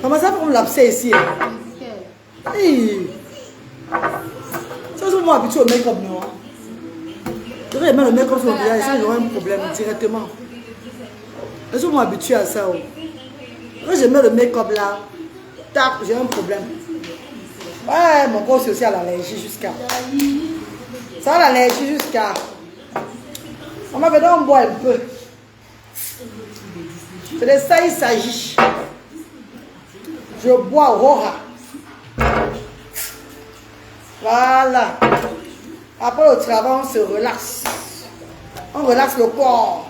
Maman, ça pour me l'abcès ici. Hey. Ça, c'est moi habitué au make-up, non? Je vais mettre le make-up sur le visage, ça, j'aurai un problème directement. Je suis moi habitué à ça. Quand je mets le make-up là, tac, j'ai un problème. Ouais, mon corps c'est aussi à l'allergie jusqu'à. Ça a l'allergie jusqu'à. On m'a fait donc boire un peu. C'est de ça il s'agit. Je bois Aurora. Voilà. Après le travail, on se relaxe. On relaxe le corps.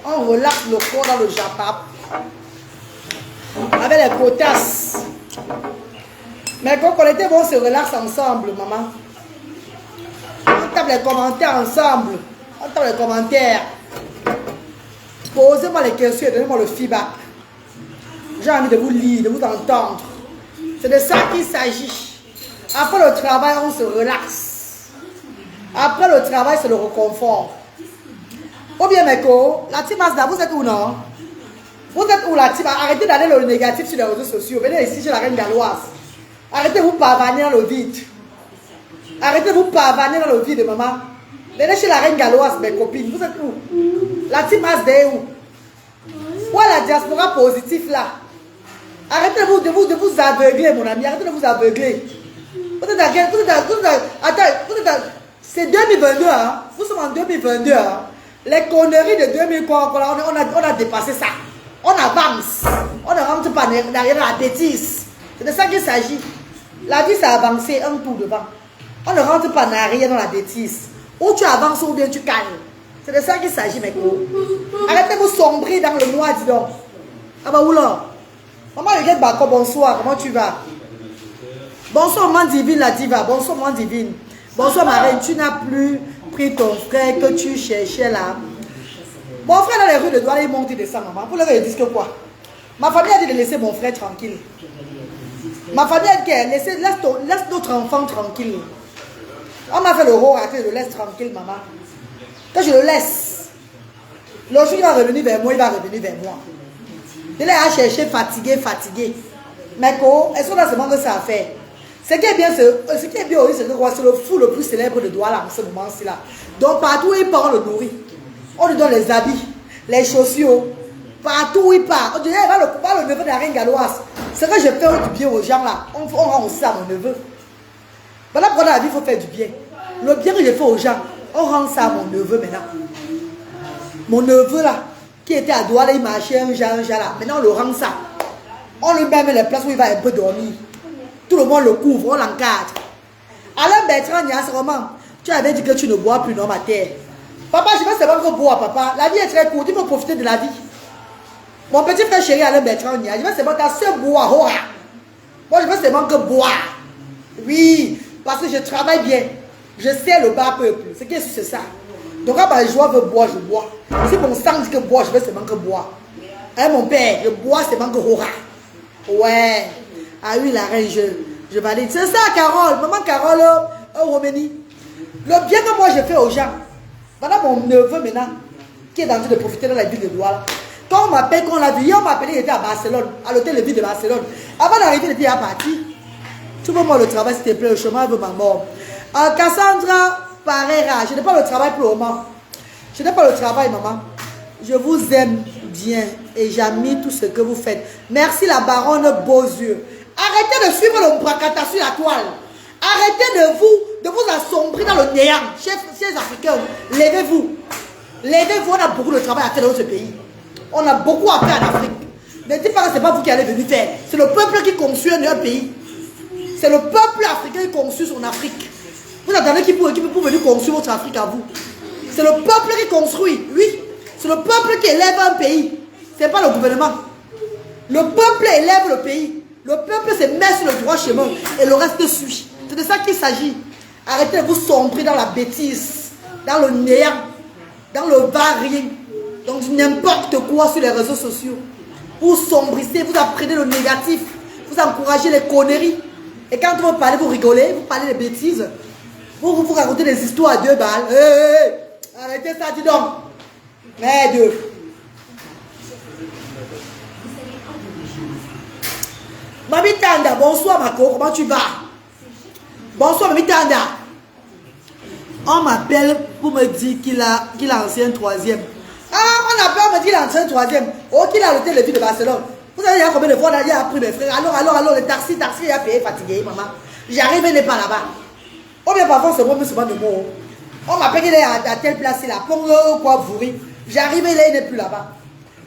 On relaxe le corps dans le japap. Avec les potasses. Mais quand on était bon, on se relaxe ensemble, maman. On tape les commentaires ensemble. On tape les commentaires. Posez-moi les questions et donnez-moi le feedback. J'ai envie de vous lire, de vous entendre. C'est de ça qu'il s'agit. Après le travail, on se relaxe. Après le travail, c'est le réconfort. Ou bien, Meko, la team Asda, vous êtes où, non? Vous êtes où, la team? Arrêtez d'aller le négatif sur les réseaux sociaux. Venez ici chez la reine galloise. Arrêtez de vous pavaner dans le vide. Arrêtez de vous pavaner dans le vide, maman. Venez chez la reine galloise, mes copines. Vous êtes où? La team Asda est où? Où est la diaspora positive, là? Arrêtez de vous aveugler, mon ami. Arrêtez de vous aveugler. C'est 2022, hein? Vous sommes en 2022, hein? Les conneries de 2000, on a dépassé ça. On avance. On ne rentre pas derrière la bêtise. C'est de ça qu'il s'agit. La vie, c'est avancer un tour devant. On ne rentre pas derrière dans la bêtise. Ou tu avances ou bien tu calmes. C'est de ça qu'il s'agit, mes gros. Arrêtez de vous sombrer dans le noir, dis donc. Ah bah, oula. Maman, regarde Bako, bonsoir. Comment tu vas? Bonsoir, maman divine, la diva. Bonsoir, maman divine. Bonsoir, ma reine. Tu n'as plus pris ton frère que tu cherchais là. Mon frère dans les rues de Douala, il monte et descend, maman. Vous leur dites que quoi? Ma famille a dit de laisser mon frère tranquille. Ma famille a dit que laisse notre enfant tranquille. On m'a fait le rôle à que je le laisse tranquille, maman. Que je le laisse. Le jour il va revenir vers moi, il va revenir vers moi. Il est à chercher fatigué. Mais est-ce qu'on a seulement que ça à faire? Ce qui est bien aussi, c'est que c'est le fou le plus célèbre de Douala en ce moment-ci là. Donc partout où il part, on le nourrit. On lui donne les habits, les chaussures. Partout où il part. On dirait, va le neveu de la reine galloise. C'est que je fais du bien aux gens là. On rend aussi à mon neveu. Voilà pourquoi dans la vie, il faut faire du bien. Le bien que je fais aux gens, on rend ça à mon neveu maintenant. Mon neveu là, qui était à Douala, il marchait un genre là. Maintenant, on le rend ça. On lui met les places où il va un peu dormir. Tout le monde le couvre, on l'encadre. Alain Bertrand, il y a ce moment, tu avais dit que tu ne bois plus dans ma terre. Papa, je veux seulement que boire, papa. La vie est très courte, il faut profiter de la vie. Mon petit frère chéri Alain Bertrand, je veux seulement ta soeur boire. Moi, je veux seulement que boire. Oui, parce que je travaille bien. Je sais le bas peuple. Ce qui est c'est ça. Donc, quand ma joie veut boire, je bois. Si mon sang dit que boire, je veux seulement que boire. Hein, mon père, je bois seulement que hora. Ouais. Ah oui, la reine, je valide. C'est ça, Carole. Maman Carole, Roménie. Le bien que moi, je fais aux gens. Voilà mon neveu maintenant, qui est en train de profiter de la ville de Douala. Quand on m'appelle, qu'on l'a vu, hier on m'a appelé, il était à Barcelone, à l'hôtel de ville de Barcelone. Avant d'arriver, il était à parti. Tu veux moi le travail, s'il te plaît, le chemin veut ma mort. Cassandra Parera, je n'ai pas le travail pour le moment. Je n'ai pas le travail, maman. Je vous aime bien et j'admire tout ce que vous faites. Merci la baronne Beauzieux. Arrêtez de suivre le bracata sur la toile. Arrêtez de vous assombrir dans le néant. Chers Africains, levez-vous. Levez-vous, on a beaucoup de travail à faire dans notre pays. On a beaucoup à faire en Afrique. Ne dites pas que ce n'est pas vous qui allez venir faire. C'est le peuple qui construit un pays. C'est le peuple africain qui construit son Afrique. Vous attendez qui pour venir construire votre Afrique à vous. C'est le peuple qui construit, oui. C'est le peuple qui élève un pays. Ce n'est pas le gouvernement. Le peuple élève le pays. Le peuple se met sur le droit chemin et le reste suit. C'est de ça qu'il s'agit. Arrêtez de vous sombrer dans la bêtise, dans le néant, dans le va-rien, dans n'importe quoi sur les réseaux sociaux. Vous sombrissez, vous apprenez le négatif, vous encouragez les conneries. Et quand vous parlez, vous rigolez, vous parlez des bêtises. Vous racontez des histoires à 2 balles. Arrêtez ça, dis donc. Merde. Mami Tanda, bonsoir Mako, comment tu vas? Bonsoir Mami Tanda. On m'appelle pour me dire qu'il a ancien troisième. Ah, on appelle, on me dit qu'il a ancien troisième. Oh, qu'il a l'hôtel de ville de Barcelone. Vous savez, il y a combien de fois on a dit à pris mes frères. Alors, le taxi, il a payé, fatigué, maman. J'arrive, il n'est pas là-bas. Ou bien parfois, c'est moi, mais c'est pas de mots. On m'appelle, il est à telle place, il a pour quoi bourrer. J'arrive, il n'est plus là-bas.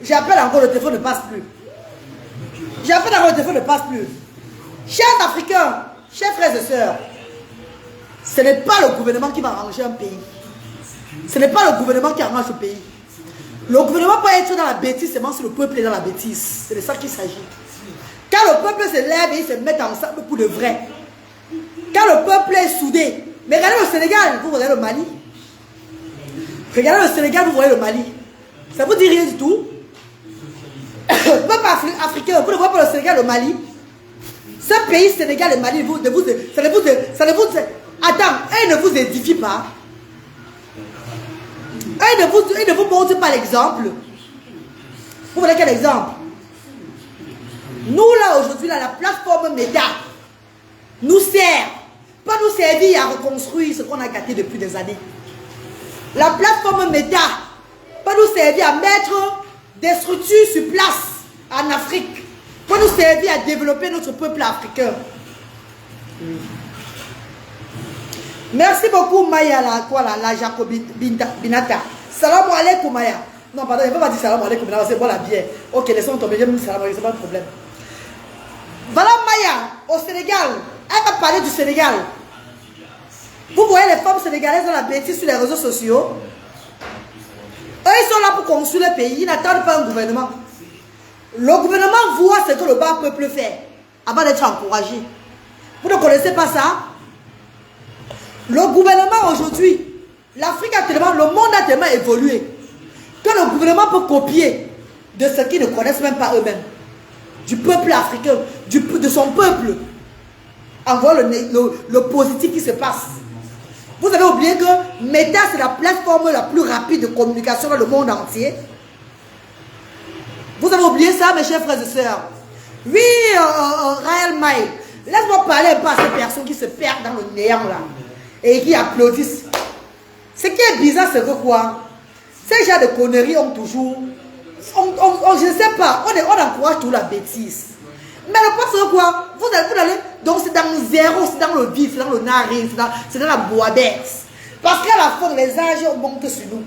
J'appelle encore, le téléphone ne passe plus. J'appelle encore, le téléphone ne passe plus. Chers Africains, chers frères et sœurs, ce n'est pas le gouvernement qui va arranger un pays. Ce n'est pas le gouvernement qui arrange le pays. Le gouvernement peut être dans la bêtise seulement si le peuple est dans la bêtise. C'est de ça qu'il s'agit. Quand le peuple se lève et il se met ensemble pour de vrai. Quand le peuple est soudé. Mais regardez le Sénégal, vous voyez le Mali. Regardez le Sénégal, vous voyez le Mali. Ça ne vous dit rien du tout. Le peuple africain, vous ne voyez pas le Sénégal, le Mali. Ce pays, Sénégal et Mali, attends, elle ne vous édifie pas. Elle ne vous montre pas l'exemple. Vous voulez quel exemple? Nous, là, aujourd'hui, là, la plateforme Meta nous sert, pas nous servir à reconstruire ce qu'on a gâté depuis des années. La plateforme Meta pas nous servir à mettre des structures sur place en Afrique, pas nous servir à développer notre peuple africain. Merci beaucoup Maya, la Jacobine Binata. Salam alaikum Maya. Non, pardon, il ne faut pas dire salam alaikum, c'est bon la bière. Ok, laissons tomber, je me dis salam alaikum, c'est pas de problème. Voilà Maya, au Sénégal. Elle va parler du Sénégal. Vous voyez les femmes sénégalaises dans la bêtise sur les réseaux sociaux. Eux, ils sont là pour construire le pays, ils n'attendent pas un gouvernement. Le gouvernement voit ce que le bas peuple fait avant d'être encouragé. Vous ne connaissez pas ça? Le gouvernement aujourd'hui, l'Afrique a tellement, le monde a tellement évolué que le gouvernement peut copier de ce qu'ils ne connaissent même pas eux-mêmes. Du peuple africain, de son peuple. En voyant le positif qui se passe. Vous avez oublié que Meta, c'est la plateforme la plus rapide de communication dans le monde entier. Vous avez oublié ça, mes chers frères et sœurs? Oui, Raël Maï, laisse-moi parler un peu à ces personnes qui se perdent dans le néant là. Et qui applaudissent. Ce qui est bizarre, c'est que quoi? Ces gens de conneries ont toujours... je ne sais pas, on encourage toujours la bêtise. Mais le point c'est que quoi? Vous allez... Donc c'est dans le zéro, c'est dans le vif, c'est dans le nari, c'est dans la boîte. Parce qu'à la fin, les âges montent sur nous.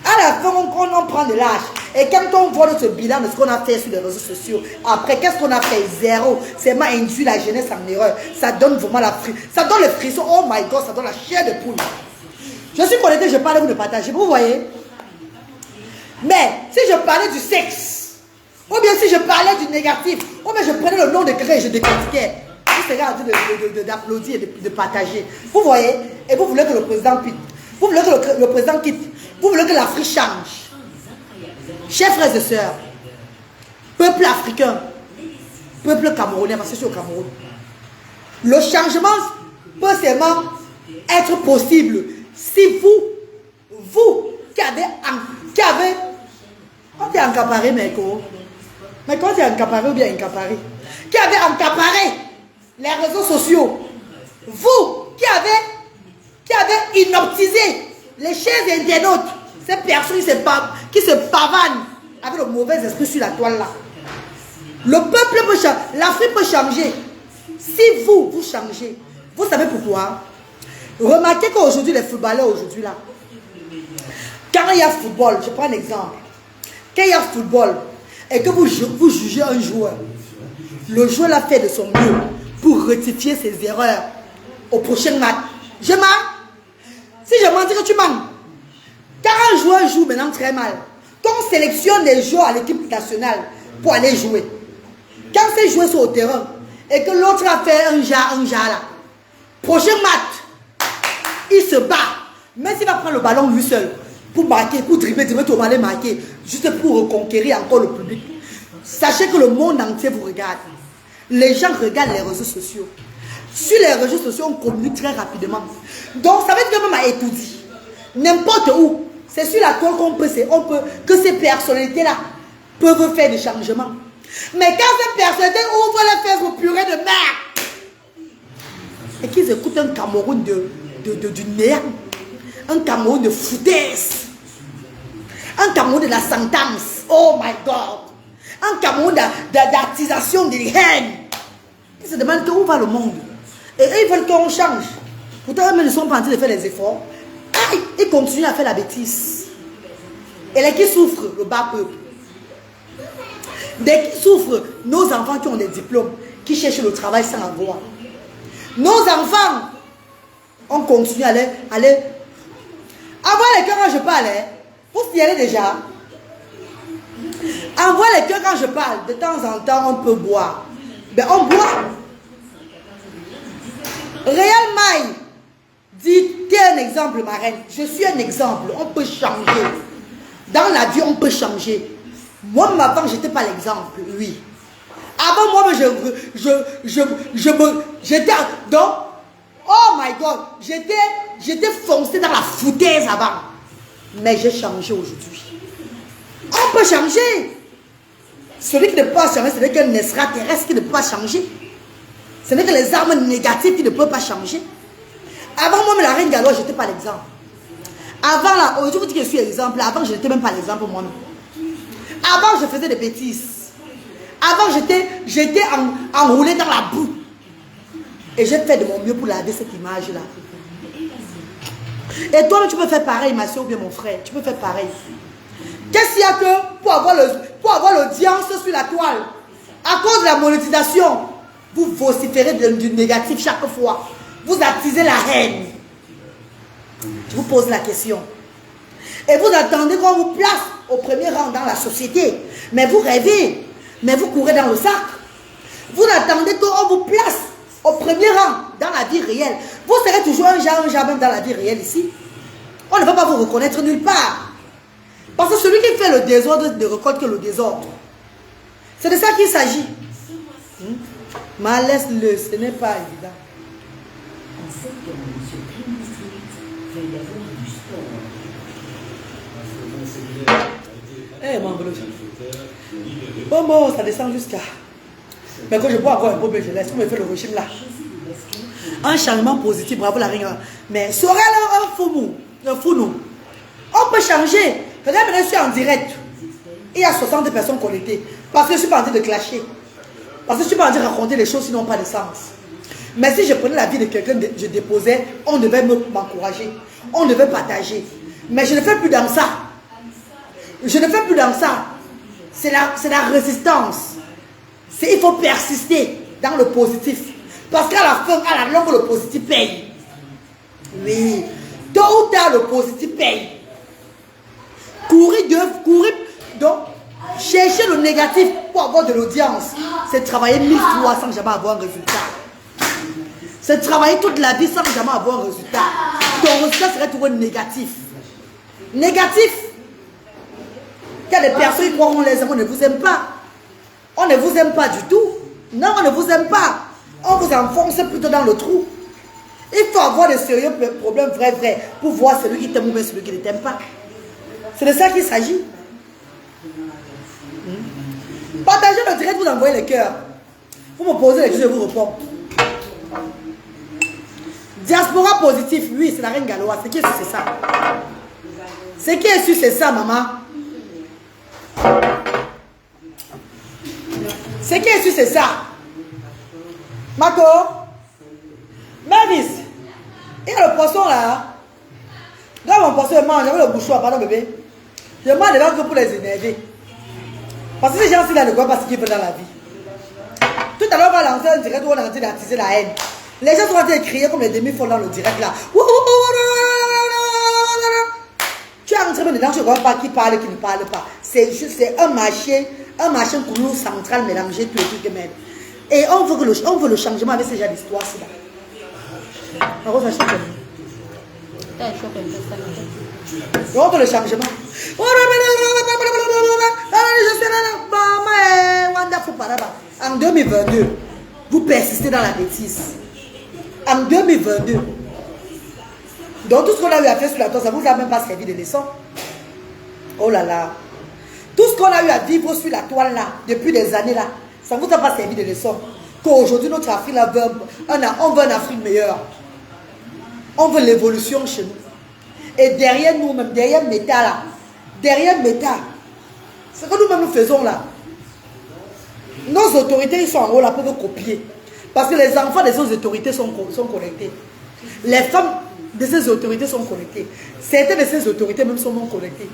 À la fin, on prend de l'âge. Et quand on voit notre bilan de ce qu'on a fait sur les réseaux sociaux, après, qu'est-ce qu'on a fait? Zéro. C'est m'a induit la jeunesse en erreur. Ça donne vraiment la frisson. Ça donne le frisson. Oh my God, ça donne la chair de poule. Je suis connecté, je parle, vous de partager. Vous voyez? Mais si je parlais du sexe, ou bien si je parlais du négatif, ou bien je prenais le nom de quelqu'un et je décortiquais, vous serez en train d'applaudir et de partager. Vous voyez? Et vous voulez que le président quitte. Vous voulez que le président quitte. Vous voulez que l'Afrique change. Chers frères et sœurs, peuple africain, peuple camerounais, parce que je suis au Cameroun, le changement peut seulement être possible si vous qui avez on dit encaparé, mais quand tu es encaparé ou bien encaparé, qui avez encaparé les réseaux sociaux, vous qui avez inoptisé les chers internautes, ces personnes qui se pavanent avec le mauvais esprit sur la toile là. Le peuple peut changer, l'Afrique peut changer. Si vous changez, vous savez pourquoi? Remarquez qu'aujourd'hui, les footballeurs aujourd'hui là, quand il y a football, je prends un exemple. Quand il y a football et que vous jugez un joueur, le joueur l'a fait de son mieux pour rectifier ses erreurs au prochain match. Je mens. Si je mens, dis que tu mens. Car un joueur joue maintenant très mal. Quand on sélectionne des joueurs à l'équipe nationale pour aller jouer, quand ces joueurs sont au terrain et que l'autre a fait un jar là, prochain match, il se bat. Même s'il va prendre le ballon lui seul pour marquer, pour dribbler, tout le monde marquer, juste pour reconquérir encore le public. Sachez que le monde entier vous regarde. Les gens regardent les réseaux sociaux. Sur les réseaux sociaux, on communique très rapidement. Donc, ça veut dire que même à étudier, n'importe où, c'est sur la toile que ces personnalités-là peuvent faire des changements. Mais quand cette personnalité ouvre les fesses pour purée de merde et qu'ils écoutent un Cameroun du néant, un Cameroun de foutaise, un Cameroun de la sentence, oh my God, un Cameroun d'artisation de haine, ils se demandent où va le monde. Et eux, ils veulent qu'on change. Pourtant, eux, ils ne sont pas en train de faire des efforts. Ils continuent à faire la bêtise. Et les qui souffrent, le bas peuple. Dès qu'ils souffrent, nos enfants qui ont des diplômes, qui cherchent le travail sans avoir. Nos enfants, on continue à aller. Envoie les cœurs quand je parle. Vous y allez déjà. Envoie les cœurs quand je parle. De temps en temps, on peut boire. Ben, on boit. Réal Maï dit, tu es un exemple, ma reine. Je suis un exemple. On peut changer. Dans la vie, on peut changer. Moi, avant, je n'étais pas l'exemple, oui. Avant, moi, j'étais donc, oh my God, j'étais foncé dans la foutaise avant. Mais j'ai changé aujourd'hui. On peut changer. Celui qui ne peut pas changer, ce n'est qu'un extraterrestre qui ne peut pas changer. Ce n'est que les armes négatives qui ne peuvent pas changer. Avant, moi, la reine Galois, je n'étais pas l'exemple. Avant, là, aujourd'hui, je vous dis que je suis l'exemple. Avant, je n'étais même pas l'exemple moi-même. Avant, je faisais des bêtises. Avant, j'étais enroulé dans la boue. Et j'ai fait de mon mieux pour laver cette image-là. Et toi, tu peux faire pareil, ma soeur ou bien mon frère. Tu peux faire pareil. Qu'est-ce qu'il y a que pour avoir l'audience sur la toile, à cause de la monétisation, vous vociférez du négatif chaque fois. Vous attisez la haine. Je vous pose la question. Et vous attendez qu'on vous place au premier rang dans la société. Mais vous rêvez. Mais vous courez dans le sac. Vous attendez qu'on vous place au premier rang dans la vie réelle. Vous serez toujours un genre même dans la vie réelle ici. On ne va pas vous reconnaître nulle part. Parce que celui qui fait le désordre ne récolte que le désordre. C'est de ça qu'il s'agit. Mais laisse-le, ce n'est pas évident. Eh, mon boulot. Bon, ça descend jusqu'à. Mais quand je bois encore un peu, je laisse. Vous me faites le régime là. Un changement positif, bravo la rigueur. Mais serait là un fou nous. On peut changer. Regarde, maintenant, je suis en direct. Il y a 60 personnes connectées. Parce que je ne suis pas en train de clasher. Parce que je ne suis pas en train de raconter les choses qui n'ont pas de sens. Mais si je prenais la vie de quelqu'un, je déposais, on devait m'encourager. On devait partager. Mais je ne fais plus dans ça. Je ne fais plus dans ça. C'est la résistance. Il faut persister dans le positif. Parce qu'à la fin, à la longue, le positif paye. Oui. Tôt ou tard, le positif paye. Courir, donc, chercher le négatif pour avoir de l'audience. C'est travailler 1000 fois sans jamais avoir un résultat. C'est travailler toute la vie sans jamais avoir un résultat. Ton résultat serait toujours négatif. Négatif. Il y a des personnes qui croient qu'on les aime, on ne vous aime pas. On ne vous aime pas du tout. Non, on ne vous aime pas. On vous enfonce plutôt dans le trou. Il faut avoir de sérieux problèmes vrais pour voir celui qui t'aime ou bien celui qui ne t'aime pas. C'est de ça qu'il s'agit. Partagez le direct, vous envoyez les cœurs. Vous me posez les questions, je vous réponds. Diaspora positif, oui, c'est la reine Galois. Ce qui est sûr, c'est ça. Ce qui est sûr, c'est ça, maman. Ce qui est sûr, c'est ça. Marco, Mavis, il y a le poisson là. Là, mon poisson, je mange, j'avais le bouchon, pardon bébé. Je mange devant que pour les énerver. Parce que ces gens-ci là ne voient pas ce qu'ils veulent dans la vie. Tout à l'heure, on va lancer un direct où on est en train d'attiser la haine. Les gens sont en train de crier comme les demi-folles dans le direct là. Tu es en train de dedans, je ne vois pas qui parle et qui ne parle pas. C'est juste un marché coulou central mélangé, tout et tout. Et on veut le changement avec ces gens d'histoire-ci là. On veut le changement. En 2022, vous persistez dans la bêtise. En 2022. Donc tout ce qu'on a eu à faire sur la toile, ça ne vous a même pas servi de leçon. Oh là là. Tout ce qu'on a eu à vivre sur la toile là, depuis des années là, ça ne vous a pas servi de leçon. Qu'aujourd'hui, notre Afrique là, on veut une Afrique meilleure. On veut l'évolution chez nous. Et derrière nous-mêmes, derrière Meta là, derrière Meta, ce que nous-mêmes nous faisons là, nos autorités, ils sont en haut là pour nous copier. Parce que les enfants de ces autorités sont connectés. Les femmes de ces autorités sont connectées. Certaines de ces autorités même sont non connectées.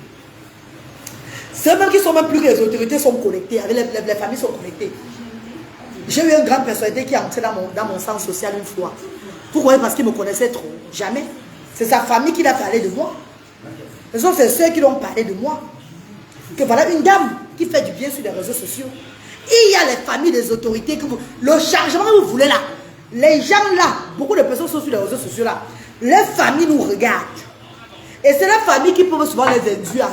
Ceux même qui sont même plus que les autorités sont connectés. Avec les familles sont connectées. J'ai eu une grande personnalité qui est entrée dans mon centre social une fois. Pourquoi? Parce qu'il me connaissait trop. Jamais. C'est sa famille qui a parlé de moi. Ce sont ses soeurs qui l'ont parlé de moi. Que voilà une dame qui fait du bien sur les réseaux sociaux. Il y a les familles des autorités. Le changement que vous voulez là. Les gens là, beaucoup de personnes sont sur les réseaux sociaux là. Les familles nous regardent. Et c'est les familles qui peuvent souvent les induire,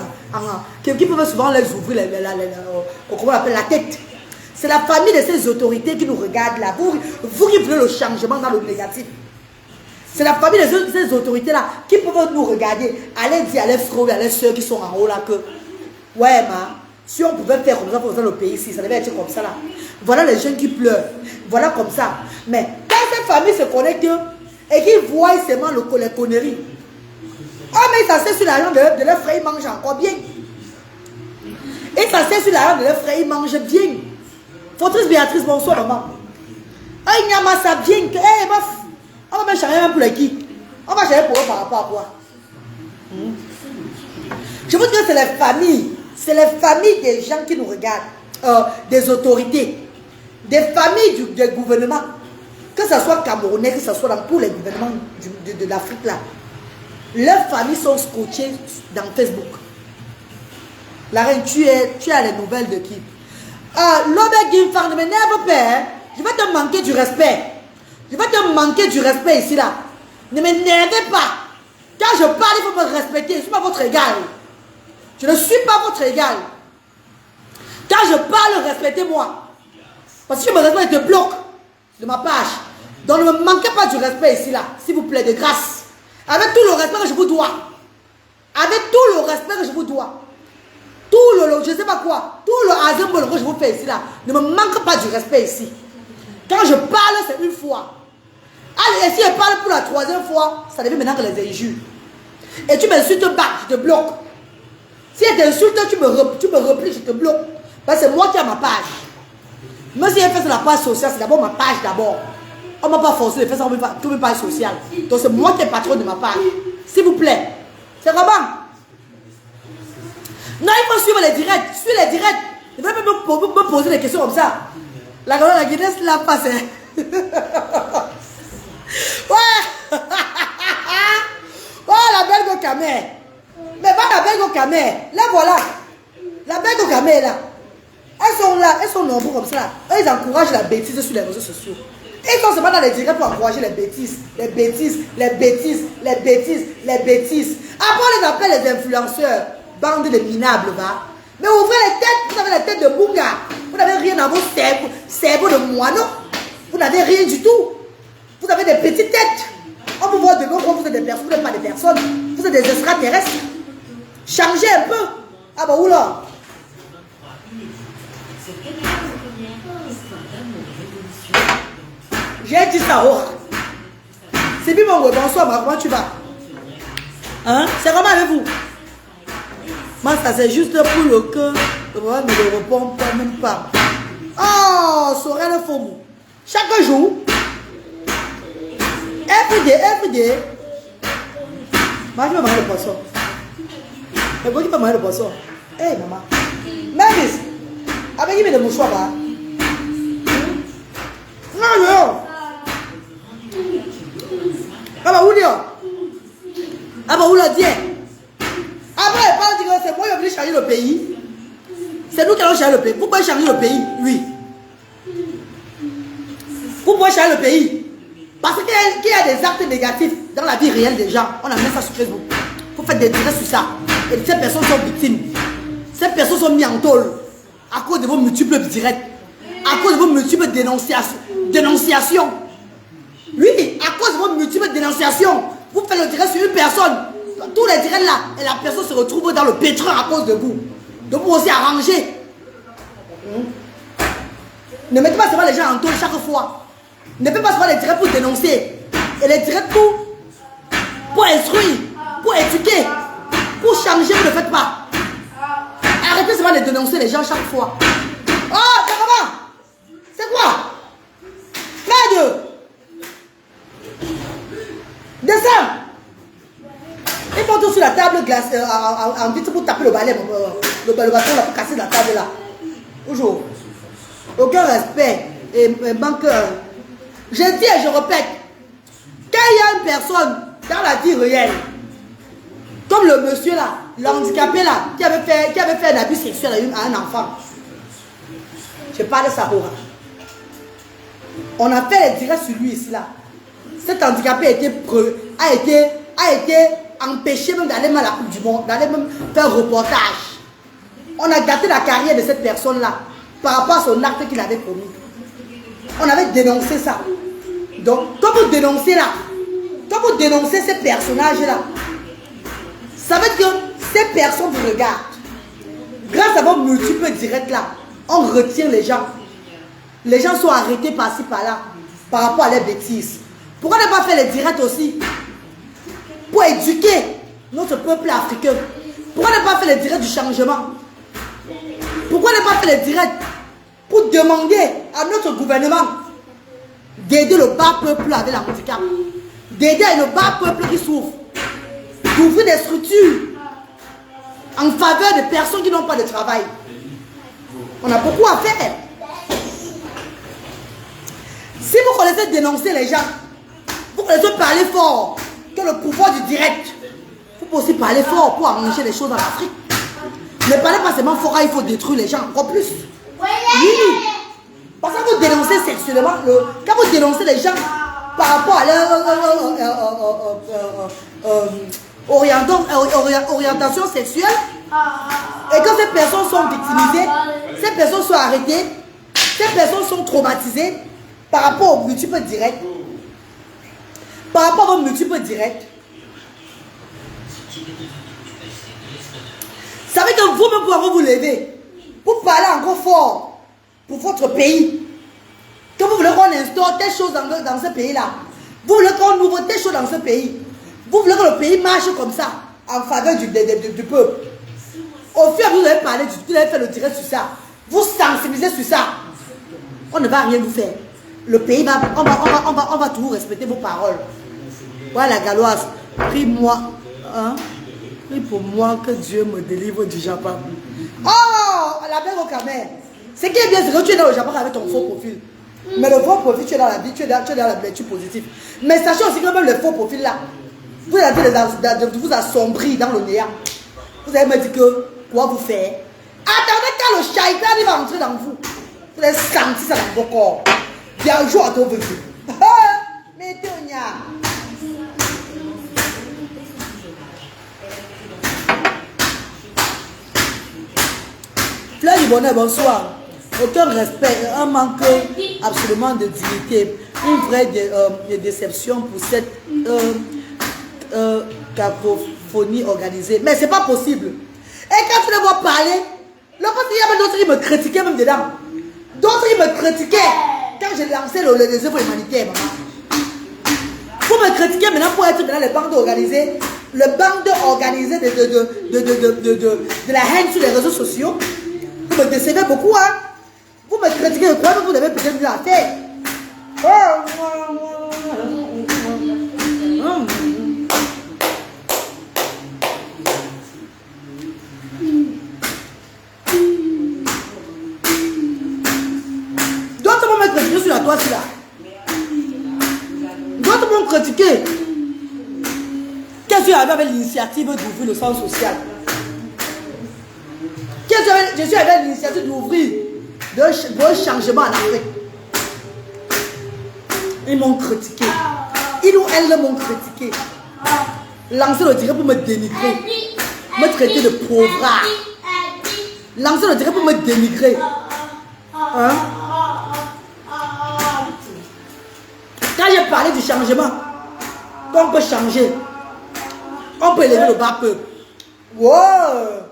qui peuvent souvent les ouvrir comment on appelle, la tête. C'est la famille de ces autorités qui nous regardent là. Vous qui voulez le changement dans le négatif. C'est la famille de ces autorités-là qui peuvent nous regarder. Allez dire à les frères et à les soeurs qui sont en haut là que, ouais, si on pouvait faire comme ça pour le pays ici, ça devait être comme ça là. Voilà les jeunes qui pleurent. Voilà comme ça. Mais quand ces familles se connectent et qu'ils voient seulement les conneries, oh, mais ils s'assènent sur l'argent de leurs frères, ils mangent encore bien. Ils s'assènent sur l'argent de leurs frères, ils mangent bien. Fortrice Béatrice, bonsoir maman. Il y a ça bien que, hey, bof. On va changer même pour les qui. On va changer pour eux par rapport à quoi? Je vous dis que c'est les familles. C'est les familles des gens qui nous regardent. Des autorités. Des familles du gouvernement. Que ce soit camerounais, que ce soit dans tous les gouvernements de l'Afrique là. Leurs familles sont scotchées dans Facebook. La reine, tu as les nouvelles de qui? L'Obé Gimfar, ne m'énerve pas. Je vais te manquer du respect. Je vais te manquer du respect ici là. Ne m'énervez pas. Quand je parle, il faut me respecter. Je ne suis pas votre égal. Je ne suis pas votre égal. Quand je parle, respectez-moi. Parce que je me respecte, je te bloque de ma page. Donc ne me manquez pas du respect ici là. S'il vous plaît, de grâce. Avec tout le respect que je vous dois. Avec tout le respect que je vous dois. Tout le je ne sais pas quoi. Tout le hasard que je vous fais ici là. Ne me manque pas du respect ici. Quand je parle, c'est une fois. Allez, si je parle pour la troisième fois, ça devient maintenant que les injures. Et tu m'insultes pas, je te bloque. Si elle t'insulte, tu me replies, je te bloque. Parce que c'est moi qui ai ma page. Même si elle fait sur la page sociale, c'est d'abord ma page d'abord. On ne m'a pas forcé de faire ça sur une page sociale. Donc c'est moi qui est patron de ma page. S'il vous plaît. C'est comment? Non, il faut suivre les directs. Suis les directs. Ne vais pas me poser des questions comme ça. La Guinness la passe. Ouais. Oh, la belle Gokamé. Mais pas la belle Gokamé. Là, voilà. La belle Gokamé, là. Elles sont là. Elles sont nombreuses comme ça. Elles encouragent la bêtise sur les réseaux sociaux. Ils sont seulement dans les directs pour encourager les bêtises. Les bêtises, les bêtises, les bêtises, les bêtises. Après, on les appelle les influenceurs. Bande de minables, va. Mais ouvrez les têtes. Vous avez les têtes de Bunga. Vous n'avez rien dans vos cerveaux de moineaux. Vous n'avez rien du tout. Vous avez des petites têtes. On peut voir de l'eau quand vous êtes des personnes. Vous n'êtes pas des personnes. Vous êtes des extraterrestres. Changez un peu. Ah bah oula. J'ai dit ça. Oh. C'est bien mon bonsoir. Comment tu vas? Hein? C'est comment avec vous? Moi, ça c'est juste pour le cœur. Mais ne répond pas, même pas. Oh, Sorel Fomu. Chaque jour. Every day. Moi, je vais manger le poisson. Mais pourquoi tu peux manger le poisson? Hey, maman. Mavis, avec qui met le mouchoir là? Non, non. Ah bah, où est-ce? Ah bah, où l'a dit? Après, il parle que c'est moi qui ai voulu changer le pays. C'est nous qui allons changer le pays. Vous pouvez changer le pays? Oui. Vous pouvez changer le pays. Parce qu'il y a des actes négatifs dans la vie réelle des gens. On amène ça sur Facebook. Vous faites des directs sur ça. Et ces personnes sont victimes. Ces personnes sont mises en tôle à cause de vos multiples directs. À cause de vos multiples dénonciations. Oui, à cause de vos multiples dénonciations. Vous faites le direct sur une personne. Tous les directs là, et la personne se retrouve dans le pétrin à cause de vous. de vous aussi arranger. Ne mettez pas seulement les gens en taule chaque fois. Ne faites pas seulement les directs pour dénoncer. Et les directs pour instruire, pour éduquer, pour changer, vous ne le faites pas. Arrêtez seulement de dénoncer les gens chaque fois. Oh, c'est comment? C'est quoi? Fred, descends. Ils montent sur la table glacée en vite pour taper le balai, le bâton là, pour casser la table là. Toujours. Aucun respect et manque. Je dis et je répète, quand il y a une personne dans la vie réelle, comme le monsieur là, l'handicapé là, qui avait fait un abus sexuel à un enfant, je parle de ça. On a fait les directs sur lui ici là. Cet handicapé a été empêché même d'aller à la Coupe du Monde, d'aller même faire un reportage. On a gâté la carrière de cette personne là par rapport à son acte qu'il avait commis. On avait dénoncé ça. Donc, quand vous dénoncez là, quand vous dénoncez ces personnages là, ça veut dire que ces personnes vous regardent. Grâce à vos multiples directs là, on retire les gens. Les gens sont arrêtés par-ci par-là par rapport à leurs bêtises. Pourquoi ne pas faire les directs aussi pour éduquer notre peuple africain? Pourquoi ne pas faire les directs du changement? Pourquoi ne pas faire les directs pour demander à notre gouvernement d'aider le bas peuple avec la handicap, d'aider le bas peuple qui souffre, d'ouvrir des structures en faveur de personnes qui n'ont pas de travail? On a beaucoup à faire. Si vous connaissez dénoncer les gens, vous connaissez parler fort, que le pouvoir du direct, vous pouvez aussi parler fort pour arranger les choses en Afrique. Ne parlez pas seulement fort, il faut détruire les gens, encore plus. Oui. Parce que vous dénoncez sexuellement, quand vous dénoncez les gens par rapport à leur orientation sexuelle, et que ces personnes sont victimisées, ces personnes sont arrêtées, ces personnes sont traumatisées par rapport aux multiples directs, par rapport aux multiples directs, ça veut dire que vous-même pouvez vous lever pour parler encore fort pour votre pays. Que vous voulez qu'on instaure telle chose dans ce pays-là. Vous voulez qu'on ouvre telle chose dans ce pays. Vous voulez que le pays marche comme ça, en faveur du peuple. Au fur et à mesure, vous avez parlé, vous avez fait le direct sur ça. Vous sensibilisez sur ça. On ne va rien vous faire. Le pays va, on va toujours respecter vos paroles. Voilà la Galloise. Prie-moi. Hein? Prie pour moi que Dieu me délivre du Japon. Oh, la belle au Camer. Ce qui est bien, c'est que tu es dans le Japon avec ton faux profil. Mais le faux profil, tu es dans la vie, tu es dans la lecture positive. Mais sachez aussi que même le faux profil là, vous avez vous assombrir dans le néant. Vous allez me dire que, quoi vous faire? Attendez quand le shaitan va entrer dans vous. Vous allez sentir ça dans vos corps. Il y a un jour à ton venu. Mais Fleur du bonheur, bonsoir. Aucun respect, un manque absolument de dignité, une vraie déception pour cette cacophonie organisée. Mais c'est pas possible. Et quand tu les vois parler, là, parce qu'il y avait d'autres qui me critiquaient même dedans. D'autres qui me critiquaient quand j'ai lancé les œuvres humanitaires, maman. Vous me critiquez maintenant pour être dans les bandes organisées, le bande organisé de la haine sur les réseaux sociaux. Vous me décevez beaucoup, hein. Vous me critiquez, je crois que vous devez peut-être mieux à faire. D'autres vont me critiquer sur la toile, là. D'autres vont me critiquer. Qu'est-ce que tu avais avec l'initiative d'ouvrir le centre social? Je suis avec l'initiative d'ouvrir un changement en Afrique. Ils m'ont critiqué. Ils ou elles m'ont critiqué. Lancer le direct pour me dénigrer. Me traiter de pauvre. Lancer le direct pour me dénigrer. Hein? Quand j'ai parlé du changement, qu'on peut changer, on peut élever le bas peuple. Wow!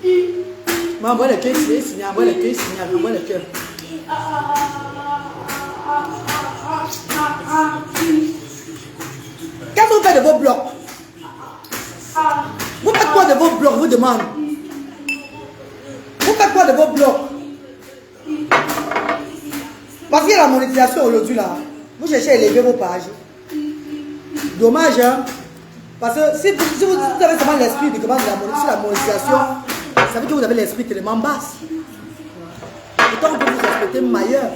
Mais envoie le cœur, signal, envoie le cœur, signal, envoie le cœur. Qu'est-ce que vous faites de vos blocs? Vous faites quoi de vos blocs, je vous demande? Vous faites quoi de vos blocs? Parce qu'il y a la monétisation aujourd'hui là. Vous cherchez à élever vos pages. Dommage, hein? Parce que si vous avez seulement l'esprit de commander la monétisation, ça veut dire que vous avez l'esprit tellement basse. Pourtant, on peut vous respecter meilleur.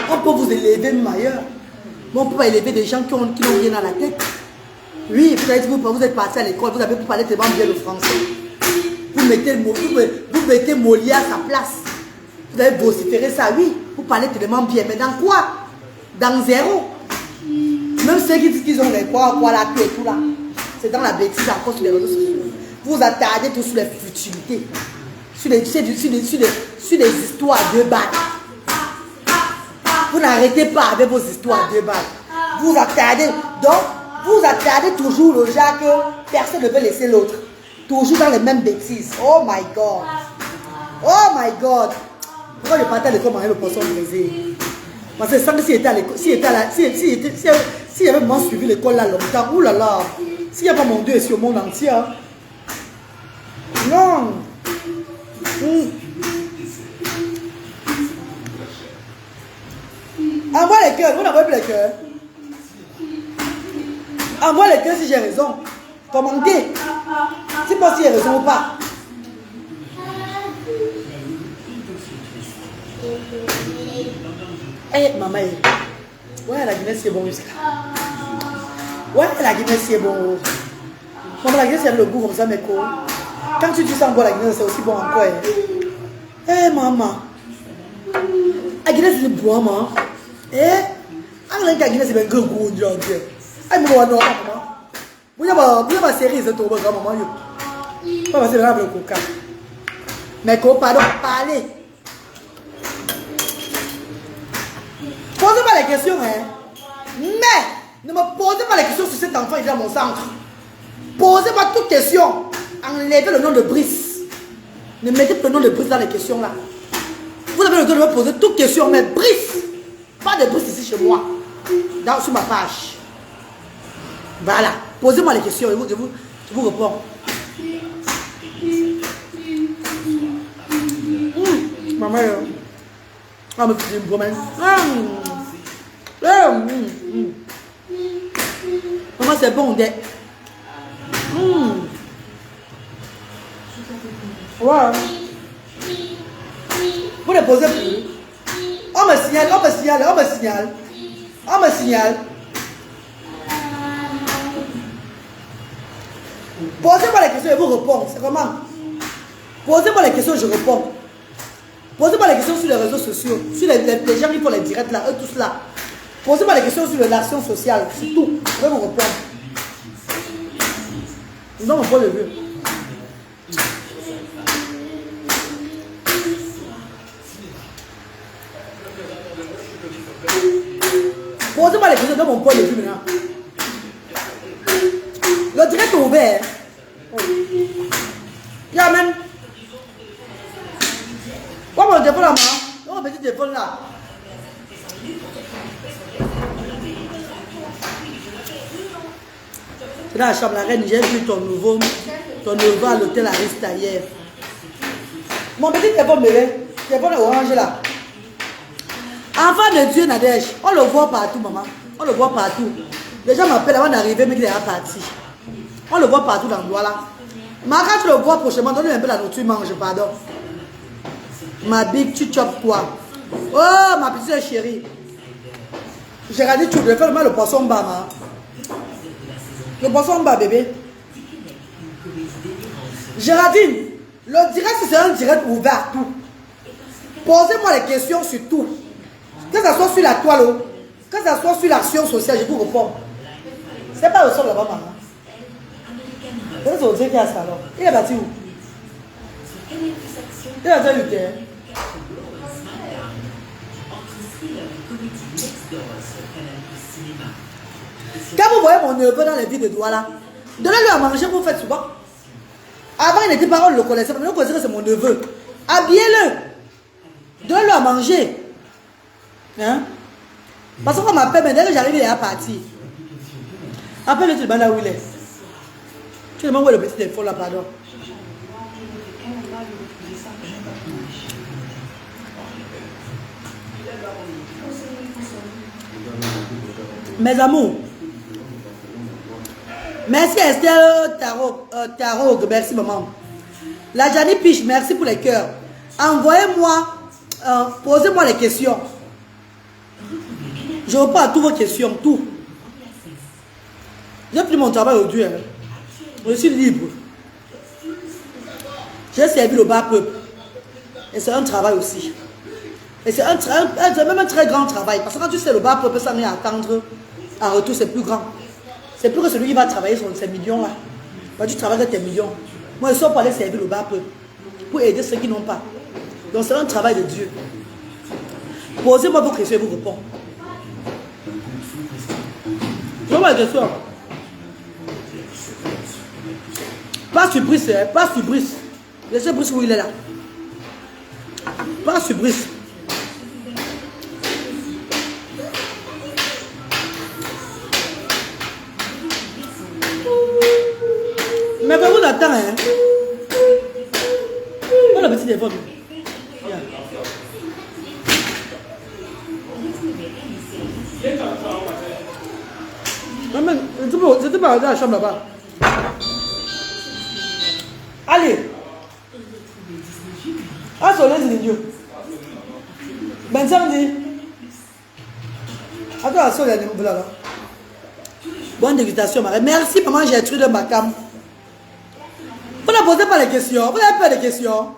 On peut vous élever meilleur. Mais on ne peut pas élever des gens qui n'ont rien dans la tête. Oui, vous êtes parti à l'école, vous avez pu parler tellement bien le français. Vous mettez Molière à sa place. Vous avez vociféré ça, oui. Vous parlez tellement bien. Mais dans quoi? Dans zéro. Même ceux qui disent qu'ils ont les quoi, la queue et tout là. C'est dans la bêtise encore sur les réseaux sociaux. Vous vous attardez tout sur les futilités. Sur les histoires de balles. Vous n'arrêtez pas avec vos histoires de balles. Vous attardez. Donc, vous attardez toujours le genre que personne ne veut laisser l'autre. Toujours dans les mêmes bêtises. Oh my God. Oh my God. Pourquoi je partais à l'école manger le poisson brisé? Parce que sans que s'il était à l'école, s'il avait vraiment suivi l'école là longtemps, oulala, s'il n'y a pas mon Dieu sur le monde entier. Non. Envoie les cœurs, vous n'envoyez plus les cœurs. Envoie les cœurs si j'ai raison. Commentez. C'est pas si j'ai raison ou pas. Eh, maman, ouais, la Guinée c'est bon jusqu'à. Ouais, la Guinée c'est bon. Maman, la Guinée c'est le goût comme ça, mais quoi. Quand tu dis ça en bois, la Guinée c'est aussi bon encore. Eh, maman. La Guinée c'est bon, maman. Eh, la Guinée c'est bien gros goût, Dieu. Eh, maman, non, maman. Vous n'avez pas série, c'est tout, maman. Pas passer là avec le coca. Mais quoi, pardon, parlez. Posez-moi les questions, hein. Mais ne me posez pas les questions sur cet enfant, il est dans mon centre. Posez-moi toutes questions. Enlevez le nom de Brice. Ne mettez pas le nom de Brice dans les questions là. Vous avez le droit de me poser toutes questions, mais Brice. Pas de Brice ici chez moi. Sur ma page. Voilà. Posez-moi les questions, je vous réponds. Maman, me fait une promesse. Maman, c'est bon, ouais. Vous ne posez plus. On me signale. Posez-moi les questions et vous répondez. C'est comment? Posez-moi les questions et je réponds. Posez-moi les questions sur les réseaux sociaux, sur les gens qui font les directs là, eux tous là. Posez-moi les questions sur l'action sociale, c'est tout. Je vais vous répondre. Non, on peut le vue. Posez-moi les questions, non, on peut le vue maintenant. Le direct est ouvert. Amen. Quoi mon téléphone là, maman? Oh, petit téléphone là. C'est dans la chambre, la reine, j'ai vu ton neveu à l'hôtel Arista hier. Mon petit téléphone bébé, téléphone orange là. Enfant de Dieu, Nadège, on le voit partout, maman. On le voit partout. Les gens m'appellent avant d'arriver, mais qu'il est parti. On le voit partout dans l'endroit là. Mais quand tu le vois prochainement, donne-lui un peu la nourriture, mange, pardon. Ma big, tu chopes quoi? Oh, ma petite chérie. J'ai regardé, tu devrais faire le poisson bas, ma. Le poisson bas, bébé. Géraldine, le direct, c'est un direct ouvert à tout. Posez-moi les questions sur tout. Que ce soit sur la toile, que ce soit sur l'action sociale, je vous réponds. C'est pas le sol là-bas, maman. C'est au Dieu qui a ça alors. Il est parti où? Il a déjà eu terre. Quand vous voyez mon neveu dans les vies de doigts là, donnez-lui à manger, vous faites souvent. Avant, il n'était pas, on le connaissait. Maintenant, on connaissait que c'est mon neveu. Habillez-le. Donne-le à manger. Hein? Parce qu'on m'appelle, mais dès que j'arrive, il est à partir. Appelle-le, tu demandes là où il est. Tu demandes où est le petit téléphone là, pardon. Mes amours, merci Estelle Tarot, merci maman. La Janie Piche, merci pour les cœurs. Envoyez-moi, posez-moi les questions. Je réponds à toutes vos questions, tout. J'ai pris mon travail aujourd'hui, hein. Je suis libre. J'ai servi le bas peuple. Et c'est un travail aussi. Et c'est même un très grand travail. Parce que quand tu sais le bas peuple, ça n'est à attendre. En retour, c'est plus grand. C'est plus que celui qui va travailler sur ces millions-là. Bah, tu travailles avec tes millions. Moi, je suis pour aller servir le bas peuple. Pour aider ceux qui n'ont pas. Donc, c'est un travail de Dieu. Posez-moi vos questions et vous répondez. Posez-moi la question. Pas surprise, hein? Pas surprise. Laissez Brice où il est là. Pas surprise. Mais vous attendez, hein? Oh, le petit téléphone. Je te parle dans la chambre là-bas. Allez. Ah, c'est l'un Dieu. Ben, ça me dit. Attends, la soeur, elle est là. Bonne dégustation, Marie. Merci, maman Gertrude de Macam. Vous ne posez pas les questions. Vous n'avez pas de questions.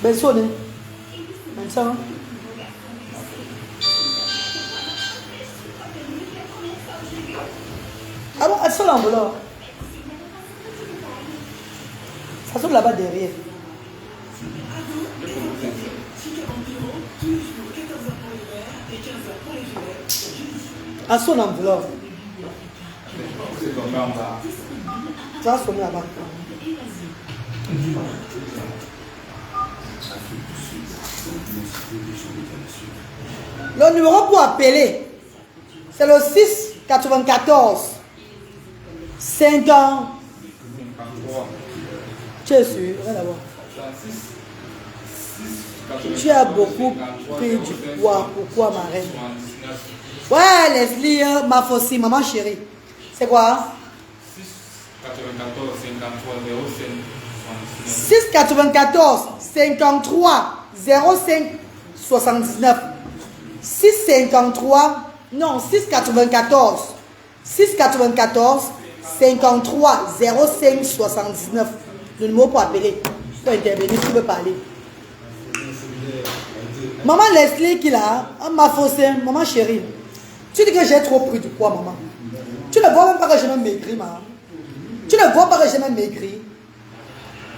Ben, sonne. Ben, ça. Ah bon, elle sonne l'enveloppe. Ça sonne là-bas derrière. À son enveloppe. Ça va sonner là-bas. Le numéro pour appeler, c'est le 6 94 50. Tu es sûr? Regarde d'abord. Tu as beaucoup pris du poids. Pourquoi, ma reine? Ouais, Leslie, ma fausse, maman chérie. C'est quoi? 694 53 05 79. 653 non 694 694 53 05 79. Le numéro pour appeler. Pour intervenir, si tu veux parler. Maman Leslie qui là, ma fausse, maman chérie. Tu dis que j'ai trop pris du poids, maman. Tu ne vois même pas que j'ai même maigri, maman. Tu ne vois pas que j'ai même maigri.